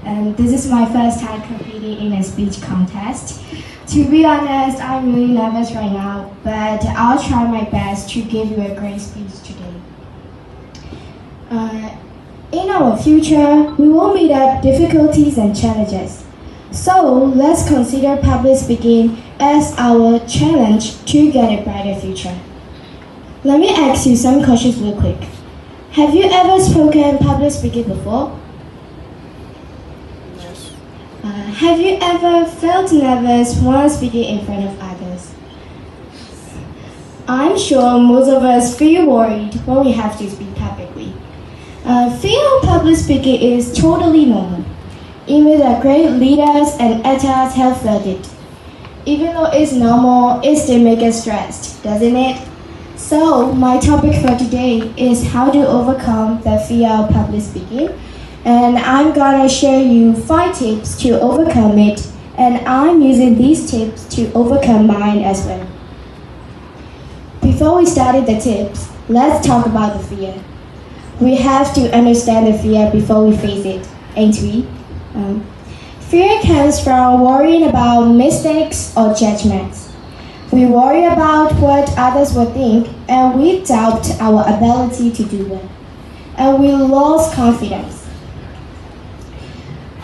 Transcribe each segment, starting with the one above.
and this is my first time competing in a speech contest. To be honest, I'm really nervous right now, but I'll try my best to give you a great speech today. In our future, we will meet up difficulties and challenges. So let's consider public speaking as our challenge to get a brighter future. Let me ask you some questions real quick. Have you ever spoken public speaking before? Yes. Have you ever felt nervous while speaking in front of others? I'm sure most of us feel worried when we have to speak publicly. Fear of public speaking is totally normal. Even the great leaders and actors have felt it. Even though it's normal, it still makes us stressed, doesn't it? So, my topic for today is how to overcome the fear of public speaking. And I'm gonna share you 5 tips to overcome it. And I'm using these tips to overcome mine as well. Before we start the tips, let's talk about the fear. We have to understand the fear before we face it, ain't we? Fear comes from worrying about mistakes or judgments. We worry about what others will think, and we doubt our ability to do well. And we lose confidence.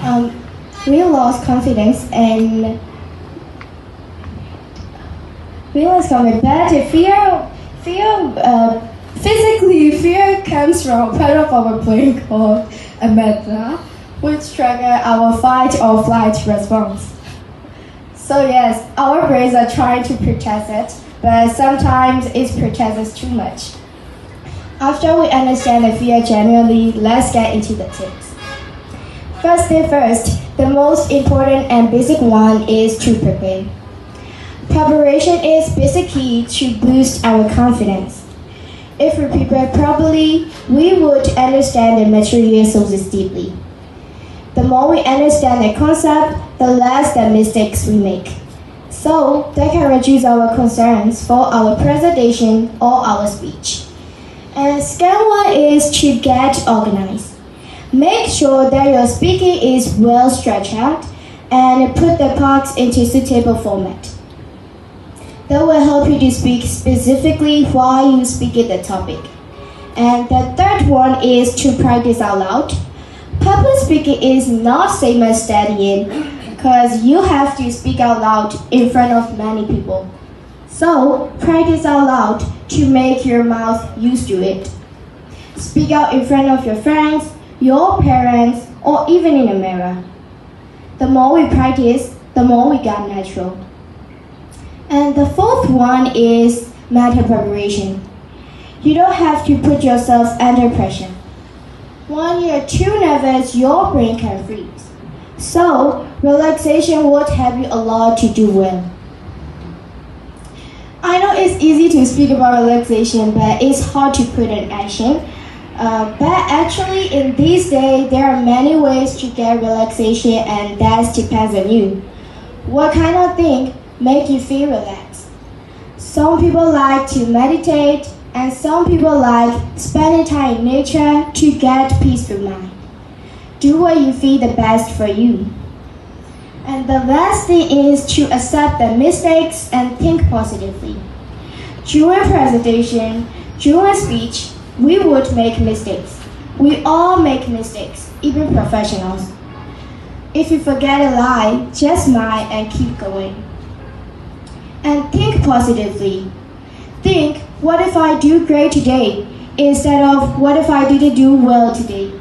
But fear comes from part of our brain called amygdala, which trigger our fight or flight response. So yes, our brains are trying to protect it, but sometimes it protects us too much. After we understand the fear genuinely, let's get into the tips. First thing first, the most important and basic one is to prepare. Preparation is basic key to boost our confidence. If we prepare properly, we would understand the material sources deeply. The more we understand the concept, the less the mistakes we make. So that can reduce our concerns for our presentation or our speech. And second one is to get organized. Make sure that your speaking is well structured and put the parts into suitable format. That will help you to speak specifically while you speak at the topic. And the third one is to practice out loud. Public speaking is not same as studying because you have to speak out loud in front of many people. So practice out loud to make your mouth used to it. Speak out in front of your friends, your parents, or even in a mirror. The more we practice, the more we get natural. And the fourth one is mental preparation. You don't have to put yourself under pressure. When you're too nervous, your brain can freeze. So, relaxation would help you a lot to do well. I know it's easy to speak about relaxation, but it's hard to put in action. But actually, in these days, there are many ways to get relaxation, and that depends on you. What kind of thing make you feel relaxed? Some people like to meditate, and some people like spending time in nature to get peaceful mind. Do what you feel the best for you. And the last thing is to accept the mistakes and think positively. During presentation, during speech, we would make mistakes. We all make mistakes, even professionals. If you forget a lie, just smile and keep going. And think positively. Think, what if I do great today? Instead of, what if I didn't do well today?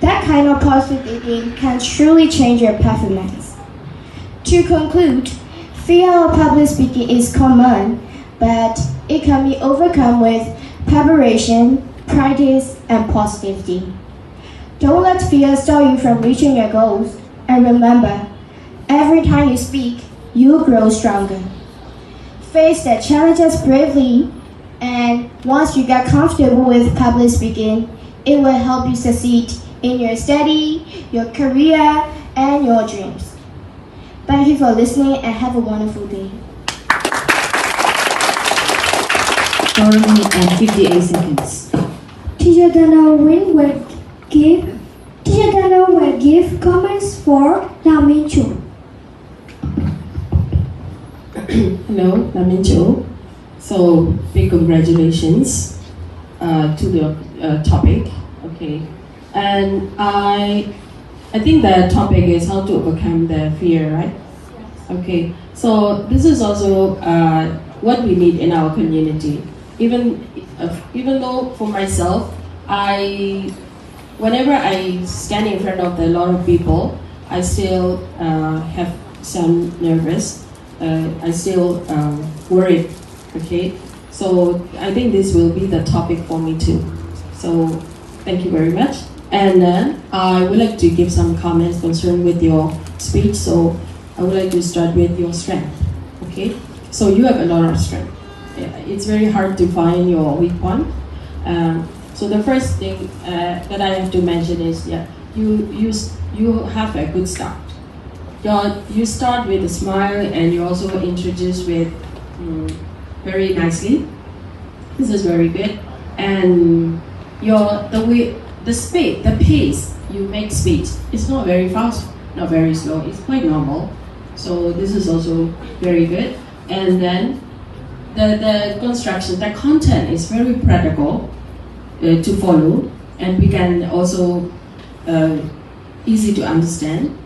That kind of positive thinking can truly change your performance. To conclude, fear of public speaking is common, but it can be overcome with preparation, practice, and positivity. Don't let fear stop you from reaching your goals. And remember, every time you speak, you grow stronger. Face the challenges bravely, and once you get comfortable with public speaking, it will help you succeed in your study, your career, and your dreams. Thank you for listening and have a wonderful day. 4 minutes and 58 seconds. Teacher Dana, when will give Teacher Dana will give comments for Min Cho. Hello, Min Cho. So, big congratulations to the topic. Okay, and I think the topic is how to overcome the fear, right? Okay, so this is also what we need in our community. Even though for myself, whenever I stand in front of a lot of people, I still have some nervous. I still worried. Okay, so I think this will be the topic for me too. So thank you very much. And then I would like to give some comments concerned with your speech. So I would like to start with your strength. Okay, so you have a lot of strength. It's very hard to find your weak point. So the first thing that I have to mention is you have a good start. You start with a smile and you also introduce with very nicely. This is very good. And the pace you make speech is not very fast, not very slow. It's quite normal. So this is also very good. And then the construction, the content is very practical to follow, and we can also easy to understand.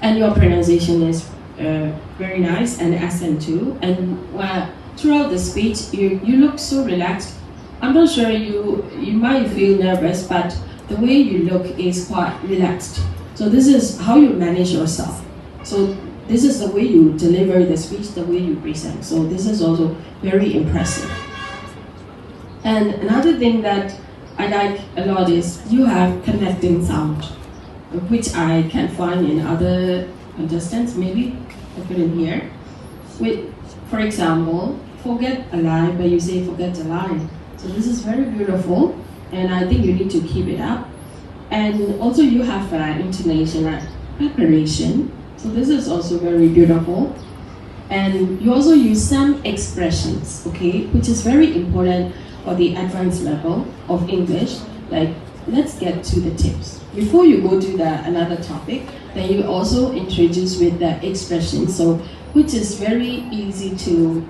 And your pronunciation is very nice, and accent too. And throughout the speech, you look so relaxed. I'm not sure you might feel nervous, but the way you look is quite relaxed. So this is how you manage yourself. So this is the way you deliver the speech, the way you present. So this is also very impressive. And another thing that I like a lot is you have connecting sound, which I can find in other contestants. Maybe I couldn't hear. For example, forget a line, but you say forget a line. So this is very beautiful, and I think you need to keep it up. And also you have intonation and preparation. So this is also very beautiful. And you also use some expressions, okay, which is very important for the advanced level of English. Like, let's get to the tips. Before you go to another topic, then you also introduce with the expression, so which is very easy to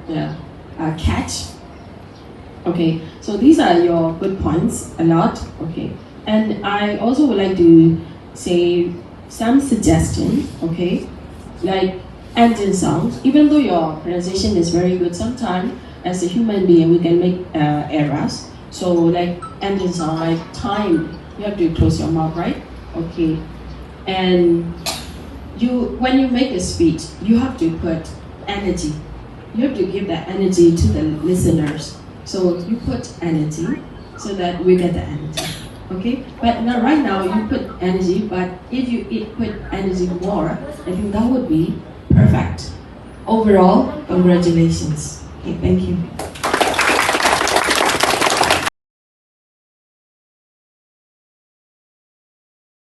catch. Okay, so these are your good points a lot. Okay, and I also would like to say some suggestion. Okay, like engine sounds. Even though your pronunciation is very good, sometimes as a human being we can make errors. So like engine sound, like time, you have to close your mouth, right? Okay, and when you make a speech, you have to put energy. You have to give that energy to the listeners. So you put energy so that we get the energy. Okay, but now right now you put energy, but if you put energy more, I think that would be perfect. Overall, congratulations. Okay, thank you.